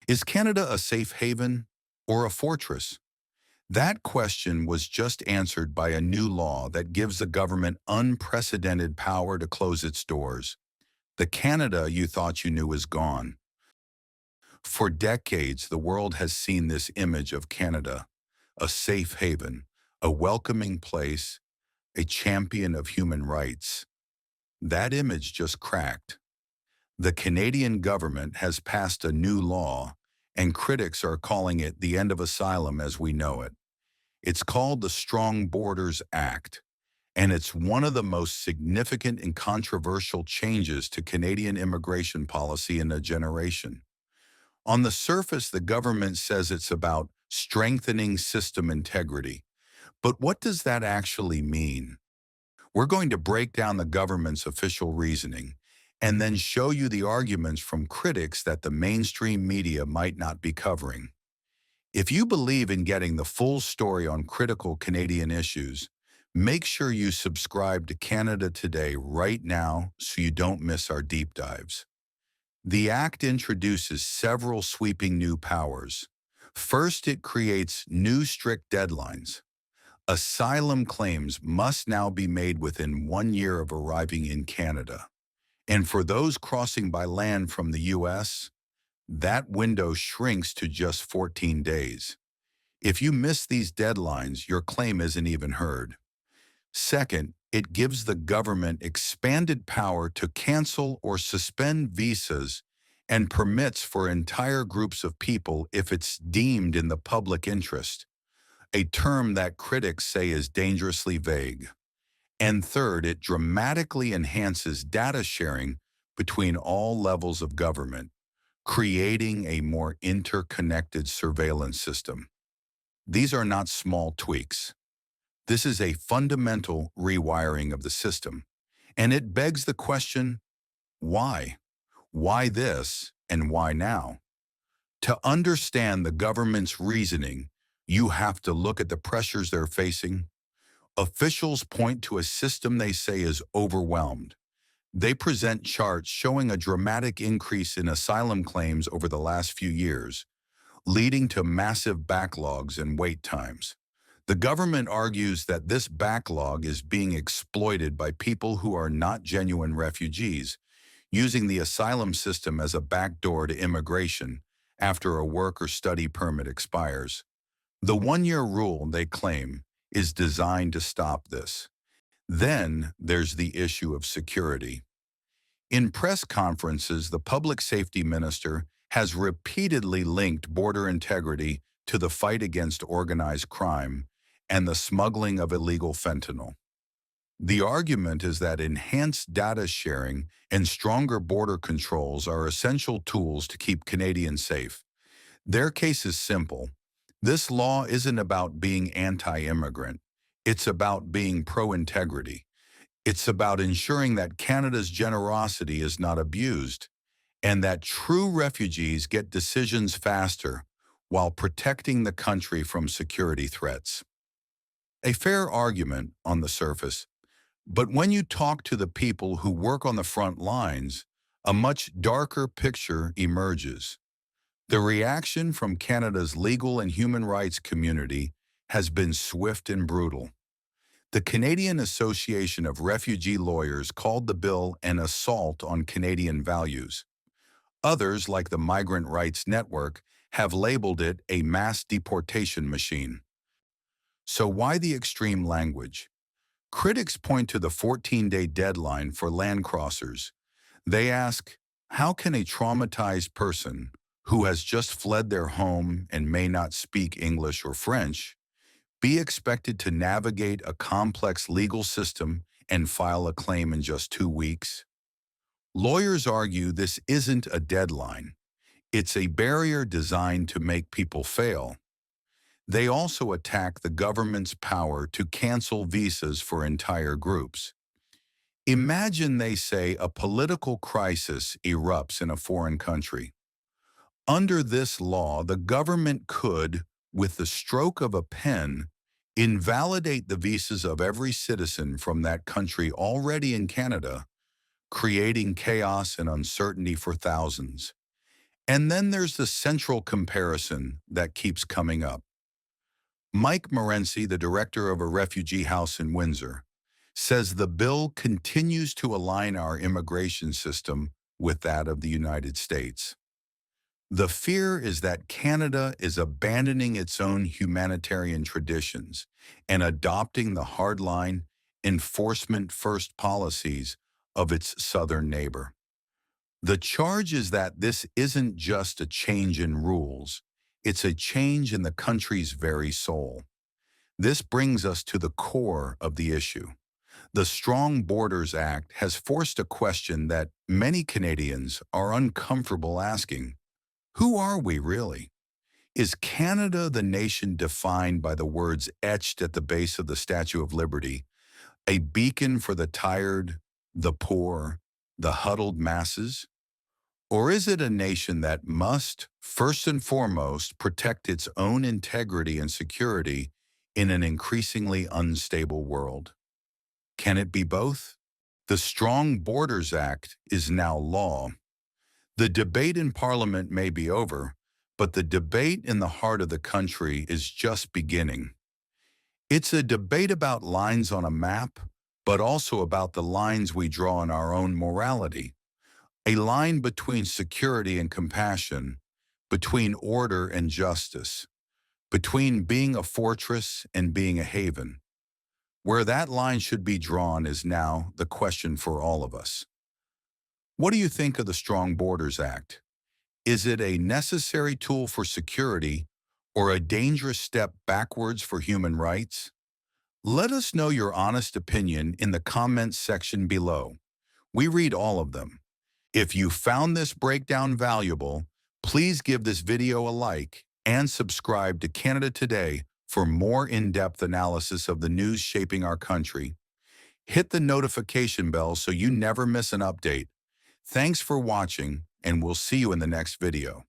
Is Canada a safe haven or a fortress? That question was just answered by a new law that gives the government unprecedented power to close its doors. The Canada you thought you knew is gone. For decades, the world has seen this image of Canada, a safe haven, a welcoming place, a champion of human rights. That image just cracked. The Canadian government has passed a new law, and critics are calling it the end of asylum as we know it. It's called the Strong Borders Act, and it's one of the most significant and controversial changes to Canadian immigration policy in a generation. On the surface, the government says it's about strengthening system integrity. But what does that actually mean? We're going to break down the government's official reasoning and then show you the arguments from critics that the mainstream media might not be covering. If you believe in getting the full story on critical Canadian issues, make sure you subscribe to Canada Today right now so you don't miss our deep dives. The Act introduces several sweeping new powers. First, it creates new strict deadlines. Asylum claims must now be made within 1 year of arriving in Canada. And for those crossing by land from the U.S., that window shrinks to just 14 days. If you miss these deadlines, your claim isn't even heard. Second, it gives the government expanded power to cancel or suspend visas and permits for entire groups of people if it's deemed in the public interest, a term that critics say is dangerously vague. And third, it dramatically enhances data sharing between all levels of government, creating a more interconnected surveillance system. These are not small tweaks. This is a fundamental rewiring of the system. And it begs the question, why? Why this and why now? To understand the government's reasoning, you have to look at the pressures they're facing. Officials point to a system they say is overwhelmed. They present charts showing a dramatic increase in asylum claims over the last few years, leading to massive backlogs and wait times. The government argues that this backlog is being exploited by people who are not genuine refugees, using the asylum system as a backdoor to immigration after a work or study permit expires. The 1 year rule, they claim, is designed to stop this. Then there's the issue of security. In press conferences, the public safety minister has repeatedly linked border integrity to the fight against organized crime and the smuggling of illegal fentanyl. The argument is that enhanced data sharing and stronger border controls are essential tools to keep Canadians safe. Their case is simple. This law isn't about being anti-immigrant. It's about being pro-integrity. It's about ensuring that Canada's generosity is not abused and that true refugees get decisions faster while protecting the country from security threats. A fair argument on the surface, but when you talk to the people who work on the front lines, a much darker picture emerges. The reaction from Canada's legal and human rights community has been swift and brutal. The Canadian Association of Refugee Lawyers called the bill an assault on Canadian values. Others, like the Migrant Rights Network, have labeled it a mass deportation machine. So why the extreme language? Critics point to the 14-day deadline for land crossers. They ask, how can a traumatized person who has just fled their home and may not speak English or French be expected to navigate a complex legal system and file a claim in just 2 weeks? Lawyers argue this isn't a deadline. It's a barrier designed to make people fail. They also attack the government's power to cancel visas for entire groups. Imagine, they say, a political crisis erupts in a foreign country. Under this law, the government could, with the stroke of a pen, invalidate the visas of every citizen from that country already in Canada, creating chaos and uncertainty for thousands. And then there's the central comparison that keeps coming up. Mike Morency, the director of a refugee house in Windsor, says the bill continues to align our immigration system with that of the United States. The fear is that Canada is abandoning its own humanitarian traditions and adopting the hardline, enforcement-first policies of its southern neighbor. The charge is that this isn't just a change in rules, it's a change in the country's very soul. This brings us to the core of the issue. The Strong Borders Act has forced a question that many Canadians are uncomfortable asking. Who are we really? Is Canada the nation defined by the words etched at the base of the Statue of Liberty, a beacon for the tired, the poor, the huddled masses? Or is it a nation that must, first and foremost, protect its own integrity and security in an increasingly unstable world? Can it be both? The Strong Borders Act is now law. The debate in Parliament may be over, but the debate in the heart of the country is just beginning. It's a debate about lines on a map, but also about the lines we draw in our own morality. A line between security and compassion, between order and justice, between being a fortress and being a haven. Where that line should be drawn is now the question for all of us. What do you think of the Strong Borders Act? Is it a necessary tool for security or a dangerous step backwards for human rights? Let us know your honest opinion in the comments section below. We read all of them. If you found this breakdown valuable, please give this video a like and subscribe to Canada Today for more in-depth analysis of the news shaping our country. Hit the notification bell so you never miss an update. Thanks for watching, and we'll see you in the next video.